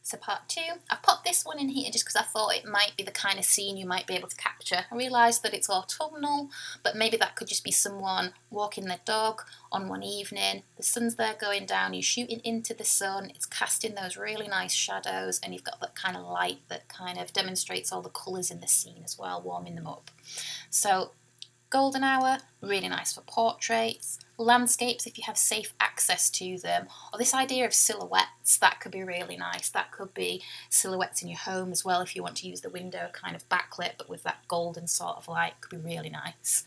So part 2, I popped this one in here just because I thought it might be the kind of scene you might be able to capture. I realised that it's autumnal, but maybe that could just be someone walking their dog on one evening, the sun's there going down, you're shooting into the sun, it's casting those really nice shadows, and you've got that kind of light that kind of demonstrates all the colours in the scene as well, warming them up. So golden hour, really nice for portraits, landscapes if you have safe access to them, or this idea of silhouettes, that could be really nice. That could be silhouettes in your home as well if you want to use the window kind of backlit, but with that golden sort of light, could be really nice.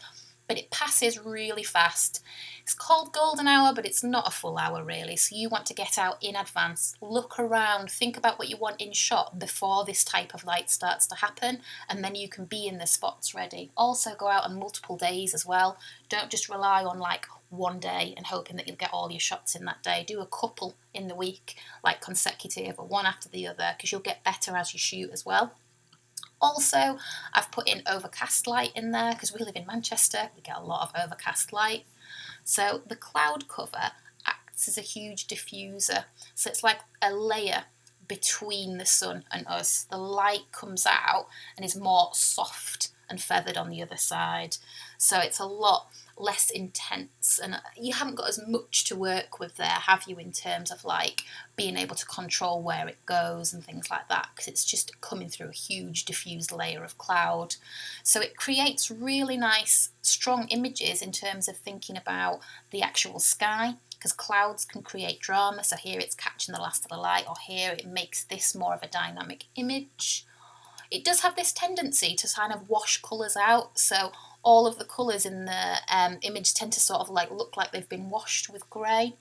But it passes really fast. It's called golden hour, but it's not a full hour really, so you want to get out in advance, look around, think about what you want in shot before this type of light starts to happen, and then you can be in the spots ready. Also go out on multiple days as well. Don't just rely on like one day and hoping that you'll get all your shots in that day. Do a couple in the week, like consecutive or one after the other, because you'll get better as you shoot as well. Also, I've put in overcast light in there because we live in Manchester, we get a lot of overcast light. So the cloud cover acts as a huge diffuser. So it's like a layer between the sun and us. The light comes out and is more soft and feathered on the other side. So it's a lot less intense, and you haven't got as much to work with there, have you, in terms of like being able to control where it goes and things like that, because it's just coming through a huge diffused layer of cloud. So it creates really nice strong images in terms of thinking about the actual sky, because clouds can create drama. So here it's catching the last of the light, or here it makes this more of a dynamic image. It does have this tendency to kind of wash colours out, so all of the colours in the image tend to sort of like look like they've been washed with grey.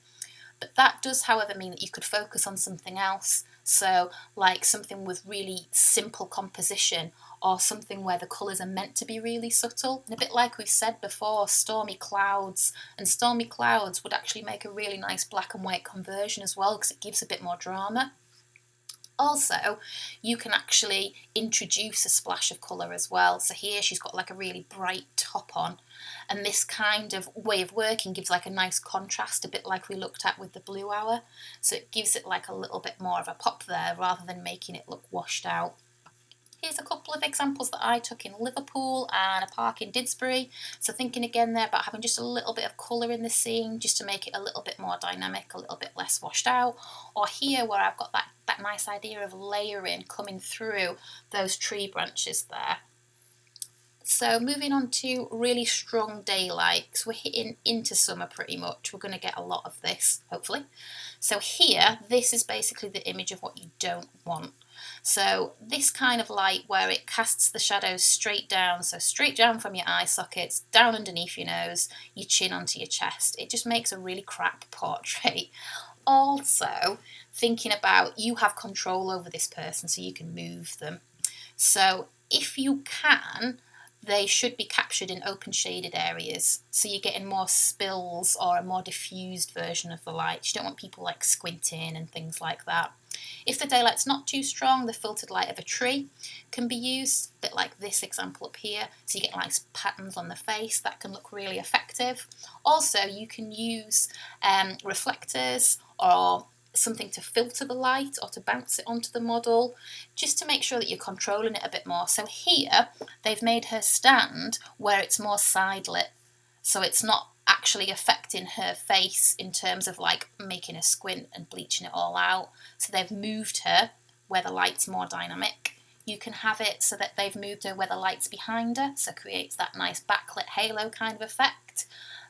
But that does, however, mean that you could focus on something else, so like something with really simple composition, or something where the colours are meant to be really subtle. And a bit like we've said before, stormy clouds, and stormy clouds would actually make a really nice black and white conversion as well, because it gives a bit more drama. Also, you can actually introduce a splash of colour as well. So here she's got like a really bright top on, and this kind of way of working gives like a nice contrast, a bit like we looked at with the blue hour. So it gives it like a little bit more of a pop there rather than making it look washed out. Here's a couple of examples that I took in Liverpool and a park in Didsbury. So thinking again there about having just a little bit of colour in the scene, just to make it a little bit more dynamic, a little bit less washed out. Or here where I've got that nice idea of layering coming through those tree branches there. So moving on to really strong daylight, because we're hitting into summer pretty much. We're going to get a lot of this, hopefully. So here, this is basically the image of what you don't want. So this kind of light where it casts the shadows straight down, so straight down from your eye sockets, down underneath your nose, your chin onto your chest. It just makes a really crap portrait. Also, thinking about you have control over this person, so you can move them. So if you can, they should be captured in open shaded areas, so you're getting more spills or a more diffused version of the light. You don't want people like squinting and things like that. If the daylight's not too strong, the filtered light of a tree can be used, a bit like this example up here, so you get nice patterns on the face. That can look really effective. Also, you can use reflectors or something to filter the light or to bounce it onto the model, just to make sure that you're controlling it a bit more. So here they've made her stand where it's more side lit, so it's not actually affecting her face in terms of like making her squint and bleaching it all out. So they've moved her where the light's more dynamic. You can have it so that they've moved her where the light's behind her, so it creates that nice backlit halo kind of effect.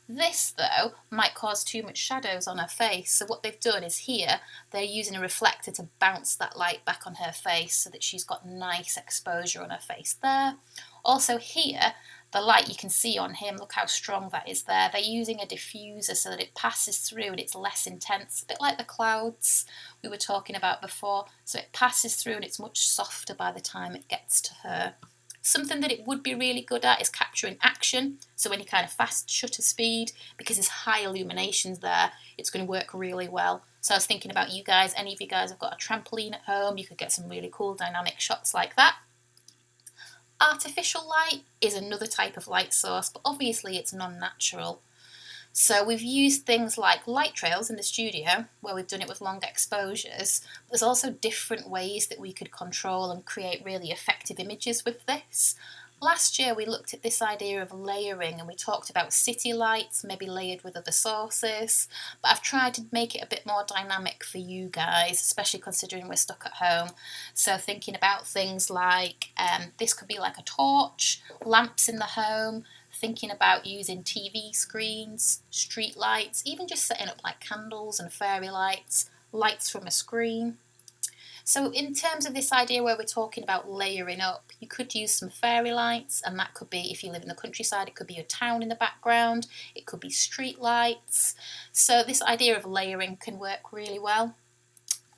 This, though, might cause too much shadows on her face, so what they've done is here, they're using a reflector to bounce that light back on her face so that she's got nice exposure on her face there. Also here, the light you can see on him, look how strong that is there. They're using a diffuser so that it passes through and it's less intense, a bit like the clouds we were talking about before. So it passes through and it's much softer by the time it gets to her. Something that it would be really good at is capturing action. So any kind of fast shutter speed, because there's high illuminations there, it's going to work really well. So I was thinking about you guys, any of you guys have got a trampoline at home, you could get some really cool dynamic shots like that. Artificial light is another type of light source, but obviously it's non-natural. So we've used things like light trails in the studio, where we've done it with long exposures. There's also different ways that we could control and create really effective images with this. Last year we looked at this idea of layering, and we talked about city lights, maybe layered with other sources, but I've tried to make it a bit more dynamic for you guys, especially considering we're stuck at home. So thinking about things like, this could be like a torch, lamps in the home, thinking about using TV screens, street lights, even just setting up like candles and fairy lights, lights from a screen. So in terms of this idea where we're talking about layering up, you could use some fairy lights, and that could be, if you live in the countryside, it could be a town in the background, it could be street lights. So this idea of layering can work really well.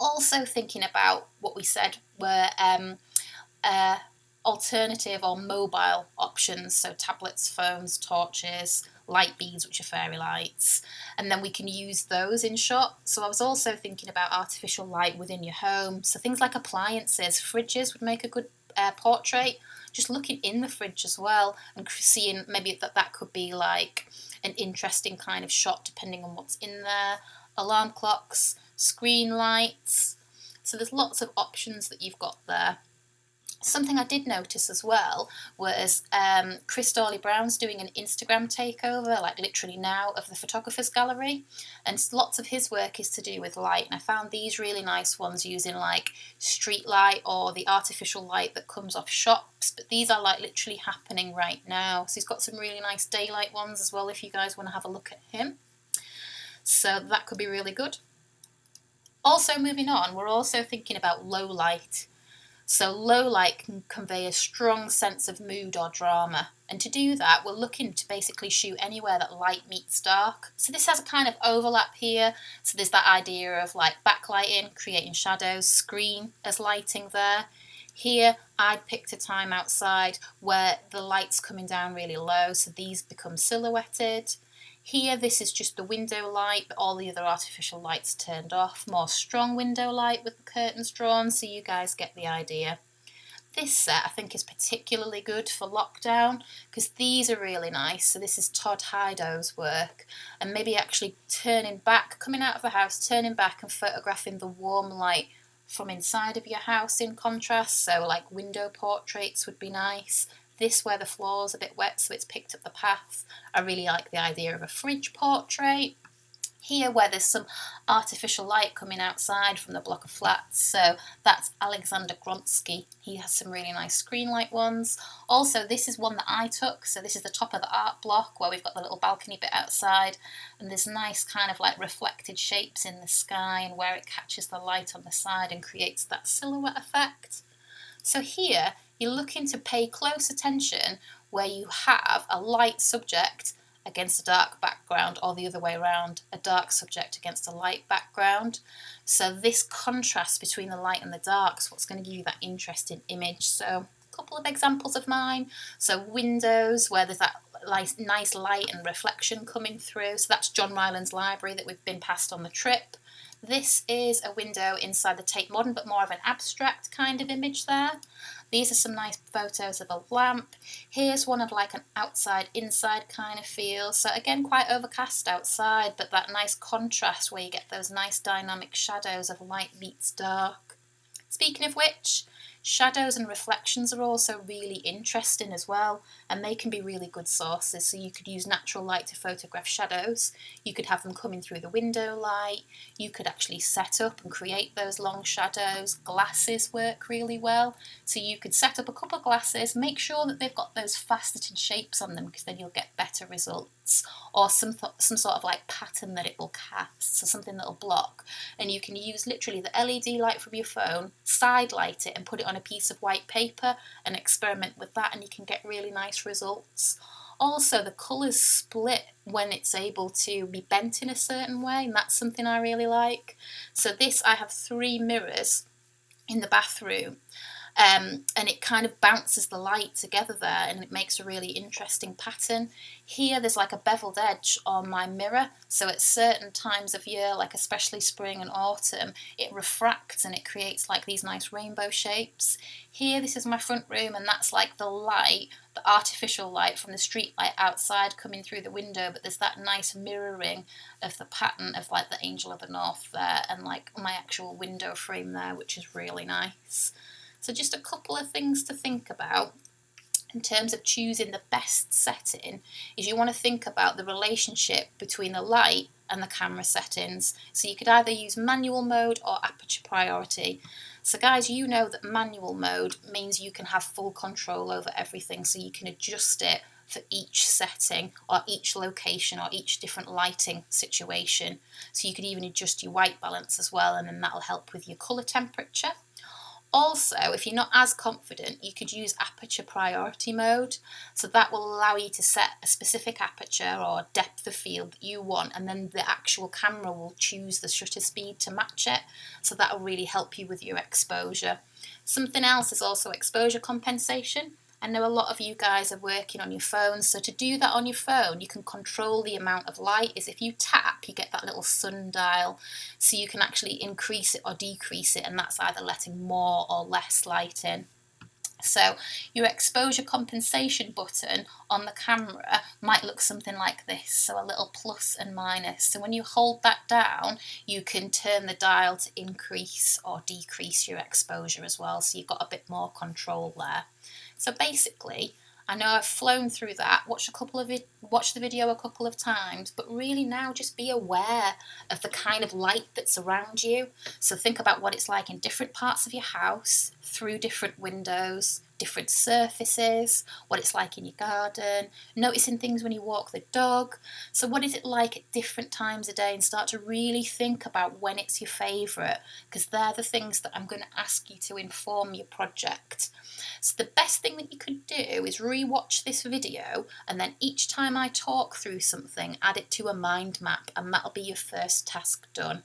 Also thinking about what we said were alternative or mobile options, so tablets, phones, torches, light beads, which are fairy lights, and then we can use those in shot. So I was also thinking about artificial light within your home, so things like appliances, fridges would make a good portrait, just looking in the fridge as well and seeing maybe that could be like an interesting kind of shot depending on what's in there. Alarm clocks, screen lights, so there's lots of options that you've got there. Something I did notice as well was Chris Dawley-Brown's doing an Instagram takeover, like literally now, of the Photographers Gallery, and lots of his work is to do with light, and I found these really nice ones using like street light or the artificial light that comes off shops, but these are like literally happening right now. So he's got some really nice daylight ones as well if you guys want to have a look at him. So that could be really good. Also moving on, we're also thinking about low light. So low light can convey a strong sense of mood or drama, and to do that we're looking to basically shoot anywhere that light meets dark. So this has a kind of overlap here, so there's that idea of like backlighting, creating shadows, screen as lighting there. Here I'd picked a time outside where the light's coming down really low, so these become silhouetted. Here this is just the window light, but all the other artificial lights turned off. More strong window light with the curtains drawn, so you guys get the idea. This set I think is particularly good for lockdown because these are really nice. So this is Todd Hido's work, and maybe actually turning back, coming out of the house, turning back and photographing the warm light from inside of your house in contrast. So like window portraits would be nice. This where the floor's a bit wet so it's picked up the path. I really like the idea of a fridge portrait. Here where there's some artificial light coming outside from the block of flats, so that's Alexander Gronsky. He has some really nice screen light ones. Also this is one that I took, so this is the top of the art block where we've got the little balcony bit outside, and there's nice kind of like reflected shapes in the sky and where it catches the light on the side and creates that silhouette effect. So here you're looking to pay close attention where you have a light subject against a dark background, or the other way around, a dark subject against a light background. So this contrast between the light and the dark is what's going to give you that interesting image. So a couple of examples of mine. So windows where there's that nice light and reflection coming through. So that's John Ryland's library that we've been past on the trip. This is a window inside the Tate Modern, but more of an abstract kind of image there. These are some nice photos of a lamp. Here's one of like an outside-inside kind of feel. So again, quite overcast outside, but that nice contrast where you get those nice dynamic shadows of light meets dark. Speaking of which, shadows and reflections are also really interesting as well, and they can be really good sources. So you could use natural light to photograph shadows, you could have them coming through the window light, you could actually set up and create those long shadows. Glasses work really well, so you could set up a couple of glasses, make sure that they've got those faceted shapes on them because then you'll get better results, or some sort of like pattern that it will cast, so something that will block, and you can use literally the LED light from your phone, side light it and put it on a piece of white paper and experiment with that, and you can get really nice results. Also the colours split when it's able to be bent in a certain way, and that's something I really like. So this, I have 3 mirrors in the bathroom, and it kind of bounces the light together there, and it makes a really interesting pattern. Here there's like a beveled edge on my mirror, so at certain times of year, like especially spring and autumn, it refracts and it creates like these nice rainbow shapes. Here, this is my front room, and that's like the light, the artificial light from the street light outside coming through the window, but there's that nice mirroring of the pattern of like the Angel of the North there, and like my actual window frame there, which is really nice. So just a couple of things to think about in terms of choosing the best setting is you want to think about the relationship between the light and the camera settings. So you could either use manual mode or aperture priority. So guys, you know that manual mode means you can have full control over everything, so you can adjust it for each setting or each location or each different lighting situation. So you could even adjust your white balance as well, and then that'll help with your colour temperature. Also, if you're not as confident, you could use aperture priority mode. So that will allow you to set a specific aperture or depth of field that you want, and then the actual camera will choose the shutter speed to match it. So that will really help you with your exposure. Something else is also exposure compensation. I know a lot of you guys are working on your phones, so to do that on your phone, you can control the amount of light. Is if you tap, you get that little sundial, so you can actually increase it or decrease it, and that's either letting more or less light in. So your exposure compensation button on the camera might look something like this, so a little plus and minus. So when you hold that down, you can turn the dial to increase or decrease your exposure as well, so you've got a bit more control there. So basically, I know I've flown through that, watched the video a couple of times, but really now just be aware of the kind of light that's around you. So think about what it's like in different parts of your house, through different windows, different surfaces, what it's like in your garden, noticing things when you walk the dog. So what is it like at different times of day, and start to really think about when it's your favourite, because they're the things that I'm going to ask you to inform your project. So the best thing that you could do is re-watch this video, and then each time I talk through something, add it to a mind map, and that'll be your first task done.